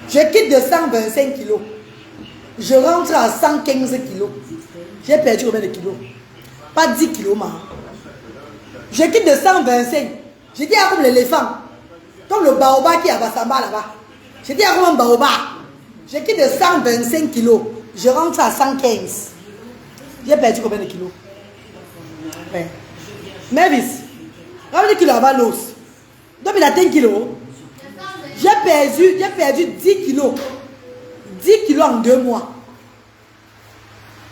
Je quitte de 125 kilos. Je rentre à 115 kilos. J'ai perdu combien de kilos? Pas 10 kilos, maman. Je quitte de 125. J'étais comme l'éléphant. Comme le baobab qui est à Bassamba là-bas. J'étais comme un baobab. Je quitte de 125 kilos. Je rentre à 115. J'ai perdu combien de kilos? Ouais. Mavis, combien de kilos avant l'os? Donc il a 10 kilos. J'ai perdu 10 kilos. 10 kilos en 2 mois.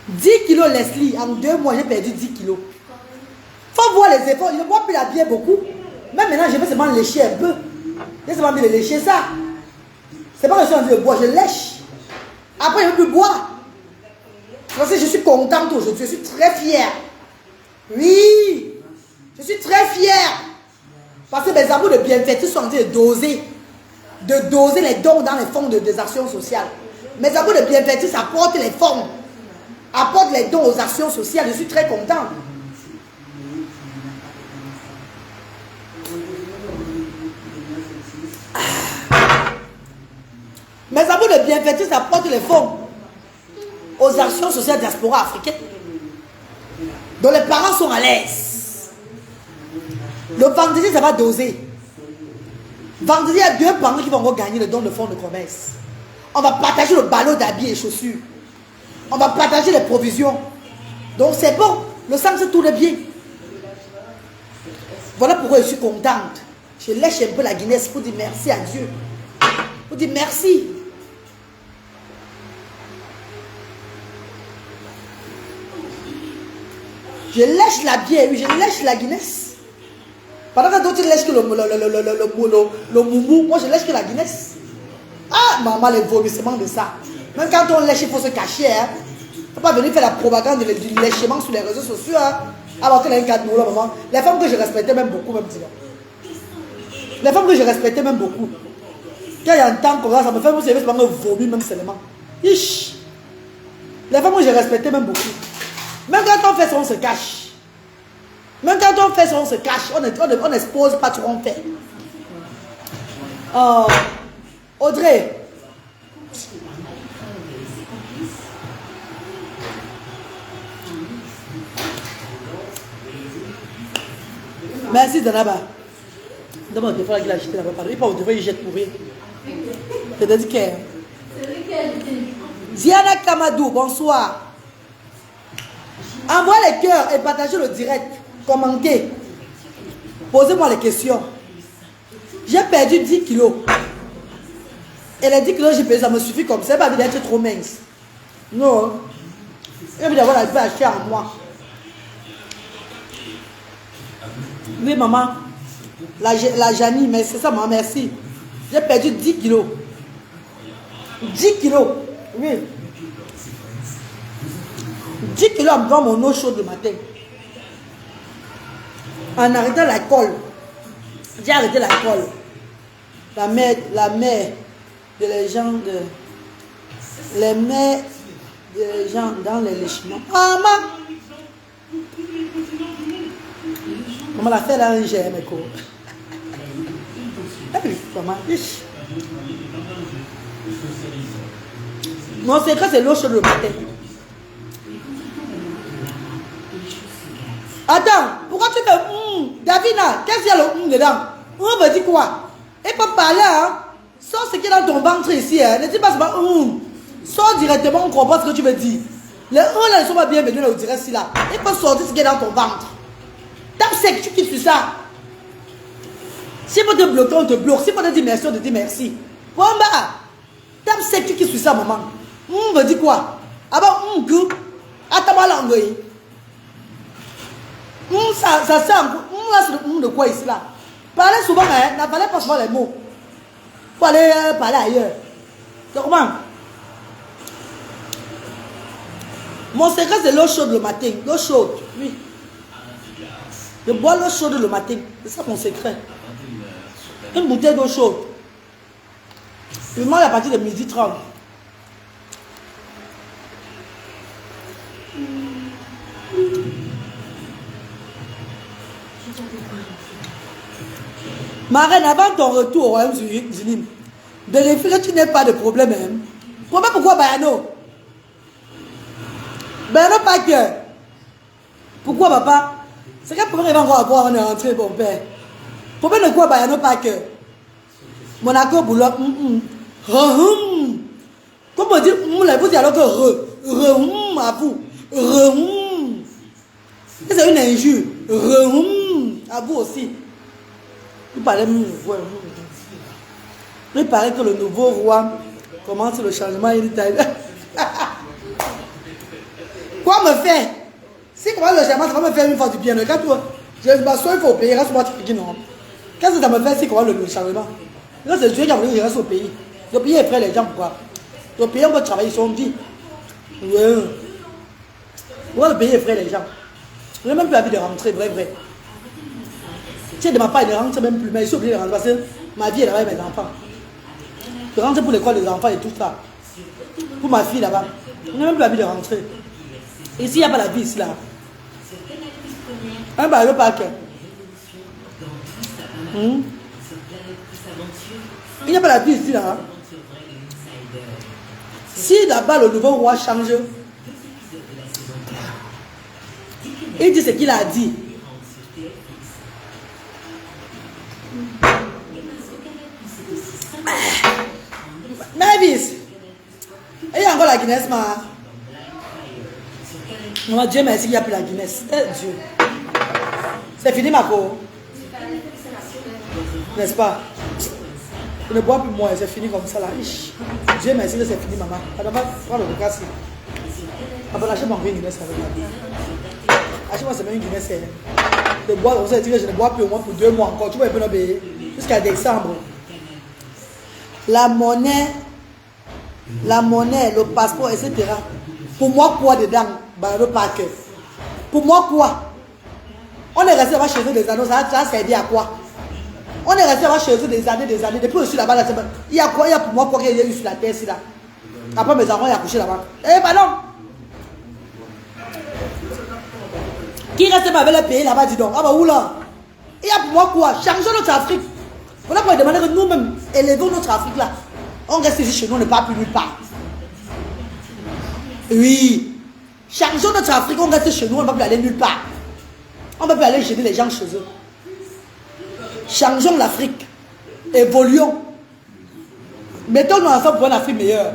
10 kilos Leslie, en 2 mois j'ai perdu 10 kilos. Faut voir les efforts. Je ne vois plus la bière beaucoup. Même maintenant, je vais seulement lécher un peu. Je vais seulement de lécher ça. C'est pas que je suis en train de boire, je lèche. Après, je ne veux plus boire. Parce que je suis contente aujourd'hui, je suis très fière. Oui, je suis très fière. Parce que mes amours de bienfaiteurs sont en train de doser les dons dans les fonds des actions sociales. Mes amours de bienfaiteurs apportent les fonds, apportent les dons aux actions sociales. Je suis très contente. Mes amours de bienfaiteurs apportent les fonds aux actions sociales diaspora africaines. dont les parents sont à l'aise. Le vendredi, ça va doser. Vendredi, il y a 2 banques qui vont encore gagner le don de fonds de commerce. On va partager le ballot d'habits et chaussures. On va partager les provisions. Donc c'est bon. Le sang se tourne bien. Voilà pourquoi je suis contente. Je lèche un peu la Guinness pour dire merci à Dieu. Pour dire merci. Je lèche la bière, oui, je lèche la Guinness. Pendant que d'autres lèchent que le moumou, moi je lèche que la Guinness. Ah, maman, les vomissements de ça. Même quand on lèche, il faut se cacher. Hein. Il ne faut pas venir faire la propagande du lèchement sur les réseaux sociaux. Hein. Alors qu'il y a un cadeau là, maman. Les femmes que je respectais même beaucoup, même disons. Les femmes que je respectais même beaucoup. Quand il y a un temps comme ça me fait, vous savez, c'est pas me vomir même seulement. Ish. Les femmes que je respectais même beaucoup. Même quand on fait ça, on se cache. Même quand on fait ça, on se cache. On n'expose pas tout ce qu'on fait. Audrey. Merci Danaba. D'abord, il faut qu'il a jeté là-bas. Il faut que il jette pour rien. C'est dédié. Diana Kamadou, bonsoir. Envoie les cœurs et partagez le direct. Commentez. Posez-moi les questions. J'ai perdu 10 kilos. Et les 10 kilos que j'ai perdu, ça me suffit comme ça. Pas envie d'être trop mince. Non. J'ai envie d'avoir la vie achetée en moi. Oui, maman. La Janie, mais c'est ça, maman, merci. J'ai perdu 10 kilos. 10 kilos. Oui. 10 kilos en buvant mon eau chaude le matin. En arrêtant l'alcool. J'ai arrêté l'alcool. La mère de les gens de... Les mères des gens dans les léchements. Maman! Maman l'a fait là, un GM, écho. Maman, mon secret, c'est l'eau chaude le matin. Attends, pourquoi tu fais Davina, qu'est-ce qu'il y a le dedans? On veut dire quoi? Et pas parler, hein? Sors ce qui est dans ton ventre ici, hein? Ne dis pas seulement Sors directement, on comprend ce que tu veux dire. Les là, ils sont pas bienvenus là, on dirait si là. Il faut sortir ce qui est dans ton ventre. Tape sec, tu quittes sur ça. Si on te bloquer, on te bloque. Si on te dire merci, on te dit merci. Bon, bah, tape sec, tu quittes sur ça, maman. On veut dire quoi? Ah bon, attends-moi l'angoï. Ça sert de quoi ici là? Parlez souvent, hein? Ne parlez pas souvent les mots. Faut aller parler ailleurs. C'est comment? Mon secret, c'est l'eau chaude le matin. L'eau chaude, oui. Je bois l'eau chaude le matin. C'est ça mon secret. Une bouteille d'eau chaude. Je mange à partir de 12h30. Marraine, avant ton retour au Royaume-Uni, vérifie que tu n'as pas de problème. Hein? Pourquoi Bayano? Bayano pas que. Pourquoi papa? C'est quel problème il va encore avoir avant de rentrer, mon père? Pourquoi de quoi Bayano pas que? Monaco, boulot. Comment dire, vous dites alors que à vous. C'est une injure. À vous aussi. Il paraît que le nouveau roi commence le changement italien. Quoi me faire? Si commence le changement, ça va me faire une fois du bien. Quand je m'assois, il faut payer. Reste moi tu non. Qu'est-ce que ça me fait si commence le changement? Là, c'est Dieu qui a voulu que je reste au pays. Le pays est prêt, les gens, pourquoi? Le pays, on peut travailler, ils sont dit. Pourquoi le pays est prêt, les gens? Je n'ai même plus envie de rentrer, vrai. Si de ma part, il ne rentre même plus, mais je suis obligé de rentrer parce que ma vie est là-bas avec mes enfants. Je rentre pour l'école des enfants et tout ça. Pour ma fille là-bas. Je n'ai même plus envie de rentrer. Ici, il n'y a pas la vie ici là. Un baillot parc. Il n'y a pas la vie ici là. Si là-bas le nouveau roi change, il dit ce qu'il a dit. Guinness, ma. Maman, Dieu merci qu'il n'y a plus la Guinness. Dieu. C'est fini, ma co. N'est-ce pas? Je ne bois plus moins, c'est fini comme ça là. Dieu merci que c'est fini, maman. Madame, prends le cas. Achète-moi une Guinness avec moi. Achète-moi seulement une Guinness. De boire, on sait que je ne bois plus au moins pour 2 mois encore. Tu vois, il peut jusqu'à décembre. La monnaie, le passeport, etc. Pour moi, quoi dedans? Le parquet. Pour moi, quoi? On est resté là chez eux des années, ça a servi à quoi? On est resté là chez eux des années. Depuis que je suis là-bas, il y a quoi? Il y a pour moi quoi qu'il y a eu sur la terre ici là. Après mes enfants, ils ont accouché là-bas. Eh ben non! Qui reste avec le pays là-bas, dis donc? Ah bah où là? Il y a pour moi quoi? Changeons notre Afrique. Voilà pour demander que nous-mêmes élevons notre Afrique là. On reste ici chez nous, on ne part plus nulle part. Oui. Changeons notre Afrique, on reste chez nous, on ne va plus aller nulle part. On ne va plus aller gêner les gens chez eux. Changeons l'Afrique. Évoluons. Mettons-nous ensemble pour une Afrique meilleure.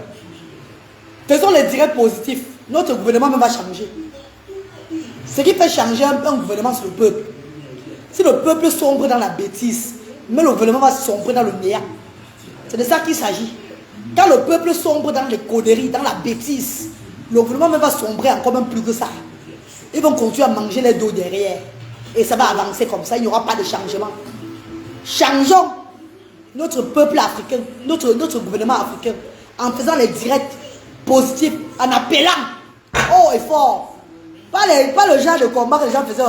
Faisons les directs positifs. Notre gouvernement même va changer. Ce qui fait changer un gouvernement, c'est le peuple. Si le peuple sombre dans la bêtise, mais le gouvernement va sombrer dans le néant. C'est de ça qu'il s'agit. Quand le peuple sombre dans les conneries, dans la bêtise, le gouvernement même va sombrer encore même plus que ça. Ils vont continuer à manger les dos derrière. Et ça va avancer comme ça, il n'y aura pas de changement. Changeons notre peuple africain, notre gouvernement africain, en faisant les directs positifs, en appelant haut et fort. Pas le genre de combat que les gens faisaient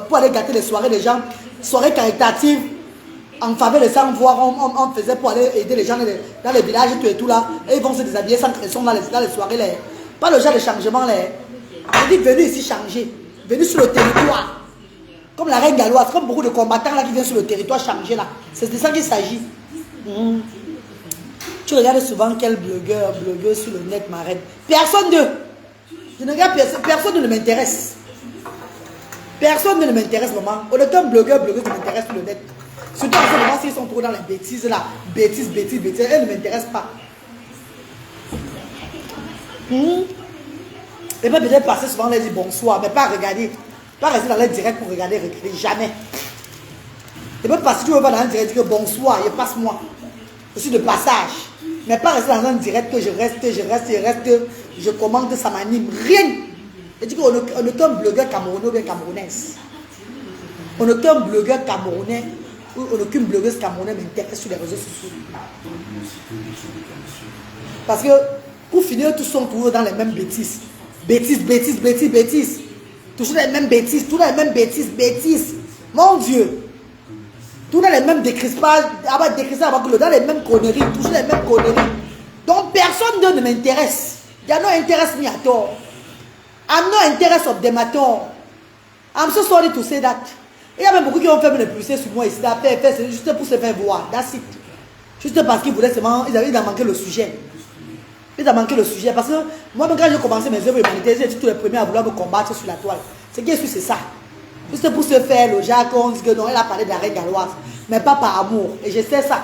pour aller gâter les soirées des gens, soirées caritatives, en faveur des sans-voix, on faisait pour aller aider les gens dans les villages et tout là, et ils vont se déshabiller sans pression dans les soirées. Pas le genre de changement. On dit venez ici changer, venez sur le territoire. Comme la reine galloise, comme beaucoup de combattants là qui viennent sur le territoire changer là. C'est de ça qu'il s'agit. Tu regardes souvent quel blogueur sur le net, ma reine. Personne de. Je ne regarde personne ne m'intéresse. Personne ne m'intéresse, maman. Aucun blogueur ne m'intéresse sur le net. Surtout en ce moment, s'ils sont trop dans les bêtises là. Bêtises. Elles ne m'intéressent pas. Et pas peut-être passer souvent, les dire bonsoir, mais pas regarder. Pas rester dans les directs pour regarder. Jamais. Et même passer, tu ne veux pas dans un direct dire bonsoir, je passe-moi. Je suis de passage. Mais pas rester dans un direct que je reste, je commande, ça m'anime. Rien. Je dis qu'on n'est qu'un blogueur camerounais ou bien camerounaise. On n'est qu'un blogueur camerounais ou on n'est qu'une blogueuse camerounaise m'intéresse sur les réseaux sociaux. Parce que pour finir, tous sont toujours dans les mêmes bêtises. Bêtises. Toujours les mêmes bêtises, bêtises. Mon Dieu. Tout dans les mêmes décrispages, dans les mêmes conneries, toujours les mêmes conneries. Donc personne ne m'intéresse. Il y a no interest me at all. I'm not interest of them at all. I'm so sorry to say that. Il y a même beaucoup qui ont fait me pousser sur moi ici, c'est juste pour se faire voir. That's it. Juste parce qu'ils voulaient seulement, ils ont manqué le sujet. Parce que moi, quand j'ai commencé mes œuvres humanitaires, j'ai été tous les premiers à vouloir me combattre sur la toile. Ce qui est sûr, c'est ça. Juste pour se faire le Jacques, on dit que non, elle a parlé de la reine galloise, mais pas par amour. Et je sais ça.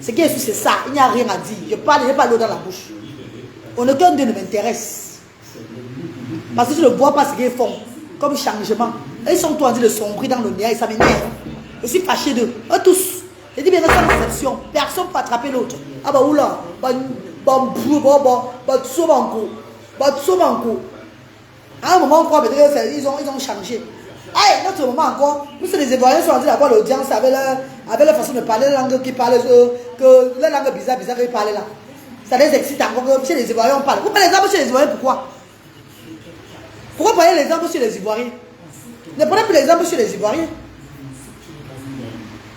Ce qui est sûr, c'est ça. Il n'y a rien à dire. Je parle l'eau dans la bouche. Aucun d'eux ne m'intéresse. Parce que je ne vois pas ce qu'ils font comme changement. Et ils sont tous en train de sombrer dans le néant et ça m'énerve. Je suis fâché d'eux. Eux tous. Je dis bien, sans exception. Personne ne peut attraper l'autre. Ah bah oula. À un moment, on croit qu'ils ont changé. Aïe, notre moment encore, nous, c'est les Ivoiriens sont en train d'avoir l'audience avec leur façon de parler, la langue qui parle, que la langue bizarre qu'ils parlent là. Ça les excite encore, chez les Ivoiriens on parle. Vous prenez l'exemple chez les Ivoiriens, pourquoi? Pourquoi prenez l'exemple sur les Ivoiriens? Ne prenez plus l'exemple sur les Ivoiriens.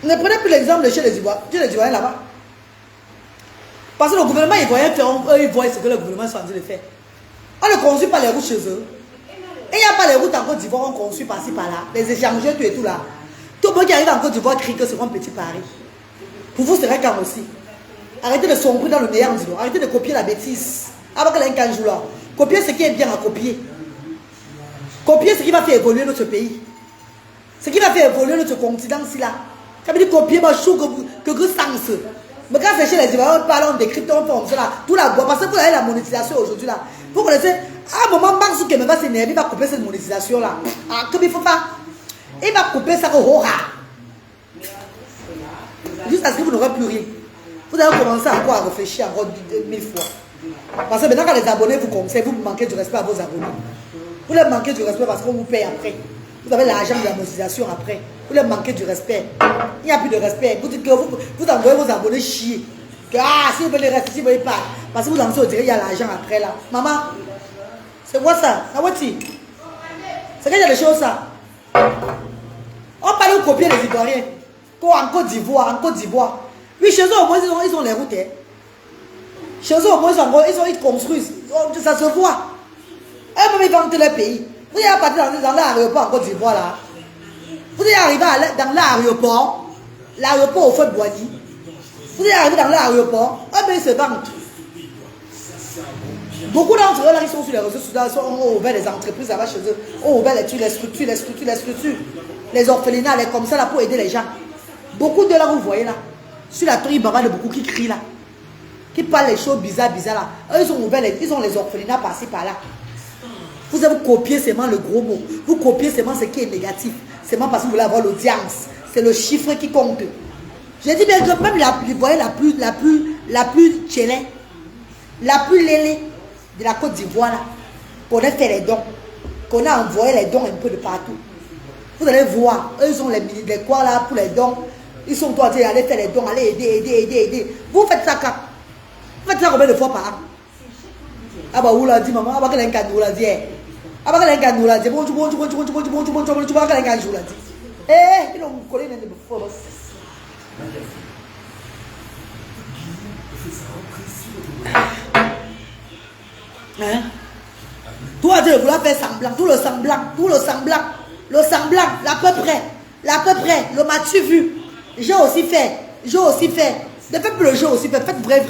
Ne prenez plus l'exemple chez les Ivoiriens là-bas. Parce que le gouvernement ivoirien fait, ils voient ce que le gouvernement est en train de faire. On ne construit pas les routes chez eux. Et il n'y a pas les routes en Côte d'Ivoire, on construit par-ci par-là. Les échangeurs, tout et tout là. Tout le monde qui arrive en Côte d'Ivoire crie que c'est un petit Paris. Pour vous, c'est vrai quand aussi. Arrêtez de sombrer dans le néant, dis donc. Arrêtez de copier la bêtise. Avant qu'elle ait un jour là. Copier ce qui est bien à copier. Copier ce qui va faire évoluer notre pays. Ce qui va faire évoluer notre continent, c'est là. Ça veut dire copier ma chou que sens. Mais quand c'est chez les Ivoiriens, on parle, on décrypte, on forme cela. Tout la boîte. Parce que vous avez la monétisation aujourd'hui là. Vous connaissez, à un moment, Mark Zuckerberg va s'énerver, il va couper cette monétisation là. Ah, comme il faut pas. Il va couper ça au rare. Juste à ce que vous n'aurez plus rien. Vous allez commencer encore à réfléchir encore 1000 fois. Parce que maintenant, quand les abonnés vous conseillent, vous manquez du respect à vos abonnés. Vous leur manquez du respect parce qu'on vous paye après. Vous avez l'argent de la monétisation après. Vous leur manquez du respect. Il n'y a plus de respect. Vous dites que vous envoyez vos abonnés chier. Que si vous voulez rester, si vous ne voulez pas. Parce que vous en dirait il y a l'argent après là. Maman, c'est quoi ça? C'est qu'il y a des choses ça. On parle de copier les Ivoiriens. En Côte d'Ivoire. Oui, chez eux au moins ils ont les routes. Hein. Chez eux au moins ils construisent. Ça se voit. Eux-mêmes ils vendent leur pays. Vous êtes parti dans l'aéroport en Côte d'Ivoire là. Vous êtes arrivé dans l'aéroport au feu de Boigny. Vous êtes arrivé dans l'aéroport, eux-mêmes ils se vendent. Beaucoup d'entre eux là qui sont sur les réseaux sociaux ont ouvert des entreprises là-bas chez eux. Ont ouvert les structures. Les orphelinats, les comme ça là pour aider les gens. Beaucoup de là vous voyez là. Sur la tour, il y a beaucoup qui crient là. Qui parlent les choses bizarres là. Eux ils ont ouvert ils ont les orphelinats par-ci par-là. Vous avez copié seulement le gros mot. Vous copiez seulement ce qui est négatif. Seulement parce que vous voulez avoir l'audience. C'est le chiffre qui compte. J'ai dit bien que même vous voyez la plus tchélée, la plus lélée de la Côte d'Ivoire là, qu'on a fait les dons, qu'on a envoyé les dons un peu de partout. Vous allez voir, eux ils ont les quoi là pour les dons. Ils sont tous en train d'aller faire les dons, aller aider. Vous faites ça quand? Vous faites ça combien de fois par an? Ah bah vous l'a dit maman, ah bah quel est un cadeau l'a dit. Ah bah quel est un cadeau l'a dit. Bon, eh, ils ont collé dans les fois. Hein? Toi tu voulais faire semblant, tout le semblant, l'à peu près, le m'as-tu vu? J'ai aussi fait. Ne faites plus le jeu aussi, faites vrai.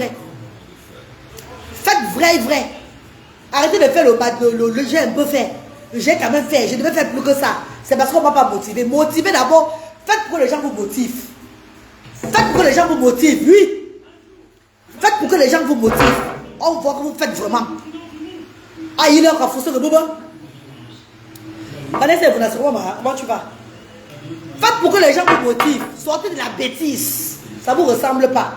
Faites vrai. Arrêtez de faire le j'ai un peu fait. J'ai quand même fait, je devais faire plus que ça. C'est parce qu'on ne m'a pas motivé. Motivez d'abord, faites pour que les gens vous motivent. Oui. Faites pour que les gens vous motivent. On voit que vous faites vraiment. Ah, il est encore foussé de bobo. Vanessa, comment tu vas? Faites pour que les gens vous motivent. Sortez de la bêtise. Ça ne vous ressemble pas.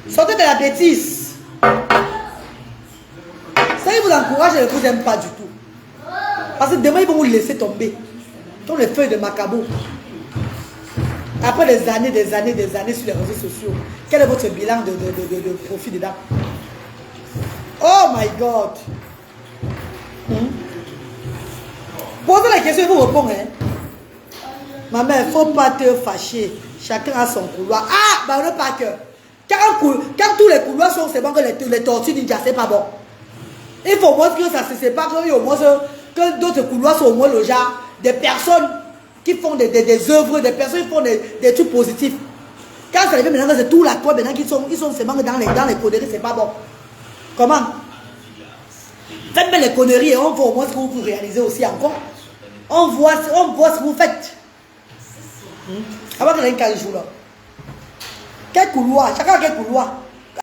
Sortez de la bêtise. Ça vous encourage, je ne vous aime pas du tout. Parce que demain, ils vont vous laisser tomber. Comme les feuilles de Macabo. Après des années sur les réseaux sociaux. Quel est votre bilan de profit dedans? Oh my God. Posez la question et vous répondez. Hein? Ma mère, il ne faut pas te fâcher. Chacun a son couloir. Ah, bah on n'a pas cœur. Quand tous les couloirs sont, c'est bon que les tortues ninja, c'est pas bon. Il faut au moins que ça se sépare, que d'autres couloirs sont au moins le genre des personnes qui font des œuvres, des personnes qui font des trucs positifs. Quand ça arrive maintenant, c'est tout la toile maintenant qu'ils sont seulement dans les conneries, c'est pas bon. Comment? Faites bien les conneries et on voit au moins ce que vous réalisez aussi encore. On voit ce que vous faites. Avant que l'un joue là. Quel couloir? Chacun a quel couloir?